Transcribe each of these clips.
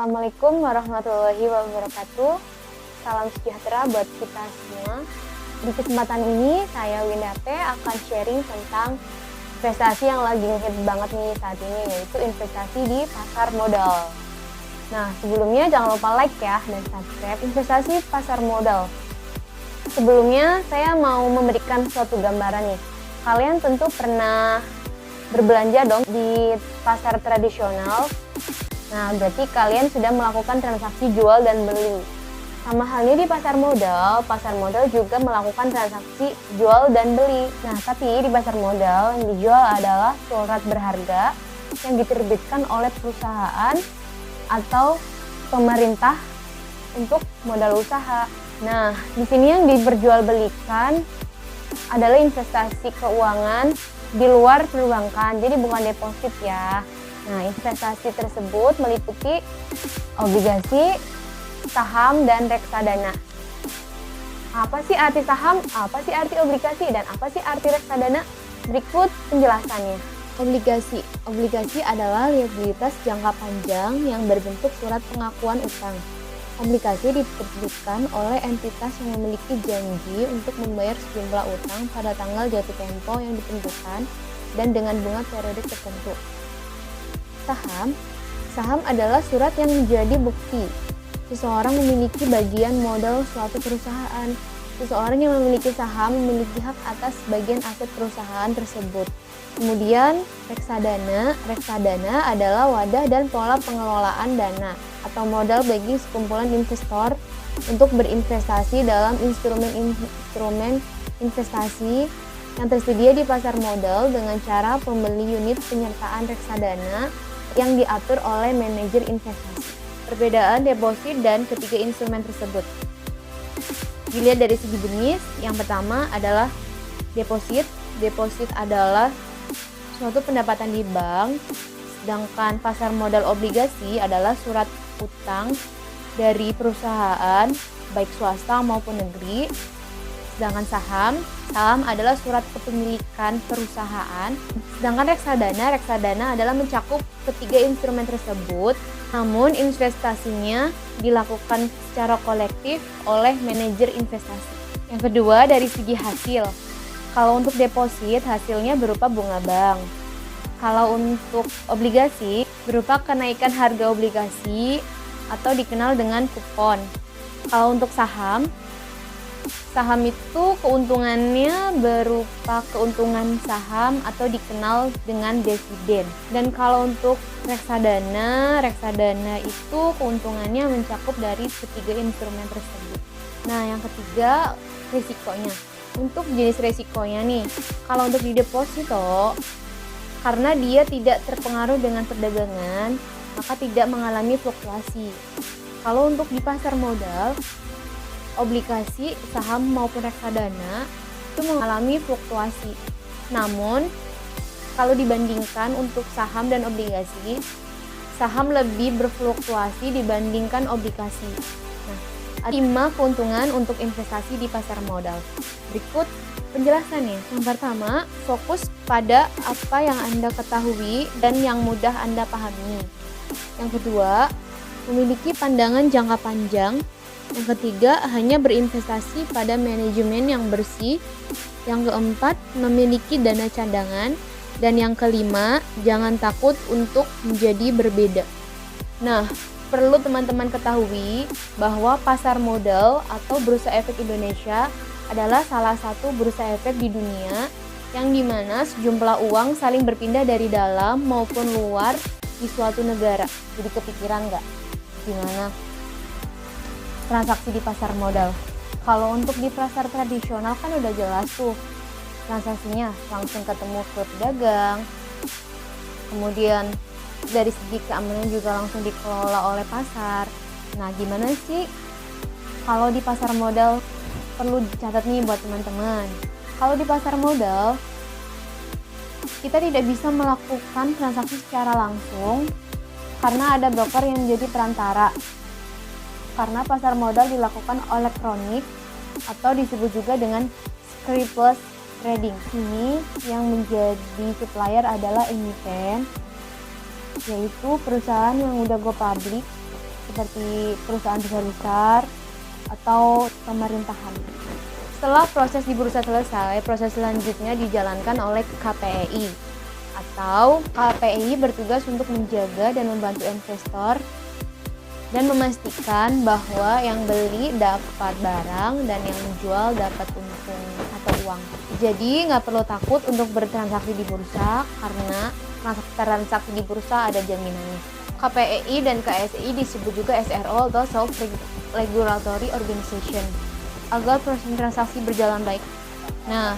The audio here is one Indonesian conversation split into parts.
Assalamualaikum warahmatullahi wabarakatuh. Salam sejahtera buat kita semua. Di kesempatan ini saya Windape akan sharing tentang investasi yang lagi ngehit banget nih saat ini, yaitu investasi di pasar modal. Nah, sebelumnya jangan lupa like ya dan subscribe investasi pasar modal. Sebelumnya saya mau memberikan suatu gambaran nih. Kalian tentu pernah berbelanja dong di pasar tradisional. Nah, berarti kalian sudah melakukan transaksi jual dan beli. Sama halnya di pasar modal juga melakukan transaksi jual dan beli. Nah, tapi di pasar modal yang dijual adalah surat berharga yang diterbitkan oleh perusahaan atau pemerintah untuk modal usaha. Nah, di sini yang diperjualbelikan adalah investasi keuangan di luar perbankan, jadi bukan deposit ya. Nah, investasi tersebut meliputi obligasi, saham, dan reksadana. Apa sih arti saham, apa sih arti obligasi, dan apa sih arti reksadana? Berikut penjelasannya. Obligasi adalah liabilitas jangka panjang yang berbentuk surat pengakuan utang. Obligasi diterbitkan oleh entitas yang memiliki janji untuk membayar sejumlah utang pada tanggal jatuh tempo yang ditentukan dan dengan bunga periodik tertentu. Saham adalah surat yang menjadi bukti seseorang memiliki bagian modal suatu perusahaan. Seseorang yang memiliki saham memiliki hak atas bagian aset perusahaan tersebut. Kemudian reksadana adalah wadah dan pola pengelolaan dana atau modal bagi sekumpulan investor untuk berinvestasi dalam instrumen investasi yang tersedia di pasar modal dengan cara membeli unit penyertaan reksadana yang diatur oleh manajer investasi. Perbedaan deposit dan ketiga instrumen tersebut dilihat dari segi jenis. Yang pertama adalah deposit. Deposit adalah suatu pendapatan di bank, sedangkan pasar modal obligasi adalah surat utang dari perusahaan baik swasta maupun negeri. Sedangkan saham adalah surat kepemilikan perusahaan. Sedangkan reksadana adalah mencakup ketiga instrumen tersebut, namun investasinya dilakukan secara kolektif oleh manajer investasi. Yang kedua, dari segi hasil. Kalau untuk deposit, hasilnya berupa bunga bank. Kalau untuk obligasi, berupa kenaikan harga obligasi atau dikenal dengan kupon. Kalau untuk saham itu keuntungannya berupa keuntungan saham atau dikenal dengan dividen. Dan kalau untuk reksadana itu keuntungannya mencakup dari ketiga instrumen tersebut. Nah, yang ketiga, risikonya. Untuk jenis risikonya nih, kalau untuk di deposito, karena dia tidak terpengaruh dengan perdagangan, maka tidak mengalami fluktuasi. Kalau untuk di pasar modal, obligasi, saham maupun reksadana itu mengalami fluktuasi. Namun, kalau dibandingkan untuk saham dan obligasi, saham lebih berfluktuasi dibandingkan obligasi. Nah, ada 5 keuntungan untuk investasi di pasar modal. Berikut penjelasannya. Yang pertama, fokus pada apa yang Anda ketahui dan yang mudah Anda pahami. Yang kedua, memiliki pandangan jangka panjang. Yang ketiga, hanya berinvestasi pada manajemen yang bersih. Yang keempat, memiliki dana cadangan. Dan yang kelima, jangan takut untuk menjadi berbeda. Nah, perlu teman-teman ketahui bahwa pasar modal atau Bursa Efek Indonesia adalah salah satu bursa efek di dunia yang dimana sejumlah uang saling berpindah dari dalam maupun luar di suatu negara. Jadi kepikiran nggak gimana transaksi di pasar modal? Kalau untuk di pasar tradisional kan udah jelas tuh transaksinya, langsung ketemu ke pedagang. Kemudian dari segi keamanan juga langsung dikelola oleh pasar. Nah, gimana sih kalau di pasar modal? Perlu dicatat nih buat teman-teman. Kalau di pasar modal, kita tidak bisa melakukan transaksi secara langsung karena ada broker yang menjadi perantara. Karena pasar modal dilakukan elektronik atau disebut juga dengan scriptless trading. Ini yang menjadi supplier adalah emiten, yaitu perusahaan yang udah go public seperti perusahaan besar-besar atau pemerintahan. Setelah proses di bursa selesai, proses selanjutnya dijalankan oleh KPEI atau KPEI bertugas untuk menjaga dan membantu investor dan memastikan bahwa yang beli dapat barang dan yang menjual dapat untung atau uang. Jadi nggak perlu takut untuk bertransaksi di bursa karena transaksi di bursa ada jaminannya. KPEI dan KSI disebut juga SRO atau Self Regulatory Organization agar proses transaksi berjalan baik. Nah,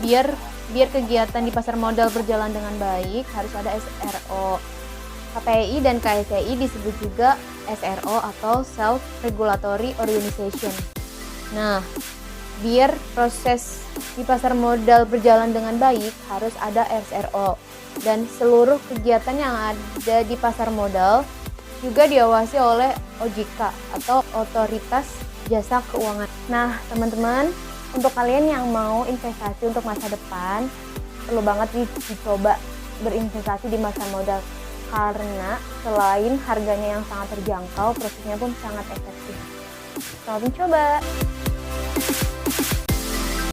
biar kegiatan di pasar modal berjalan dengan baik harus ada SRO. KPI dan KSI disebut juga SRO atau Self Regulatory Organization. Nah, biar proses di pasar modal berjalan dengan baik harus ada SRO dan seluruh kegiatan yang ada di pasar modal juga diawasi oleh OJK atau Otoritas Jasa Keuangan. Nah, teman-teman, untuk kalian yang mau investasi untuk masa depan, perlu banget dicoba berinvestasi di masa modal karena selain harganya yang sangat terjangkau, prosesnya pun sangat efektif. Selamat mencoba!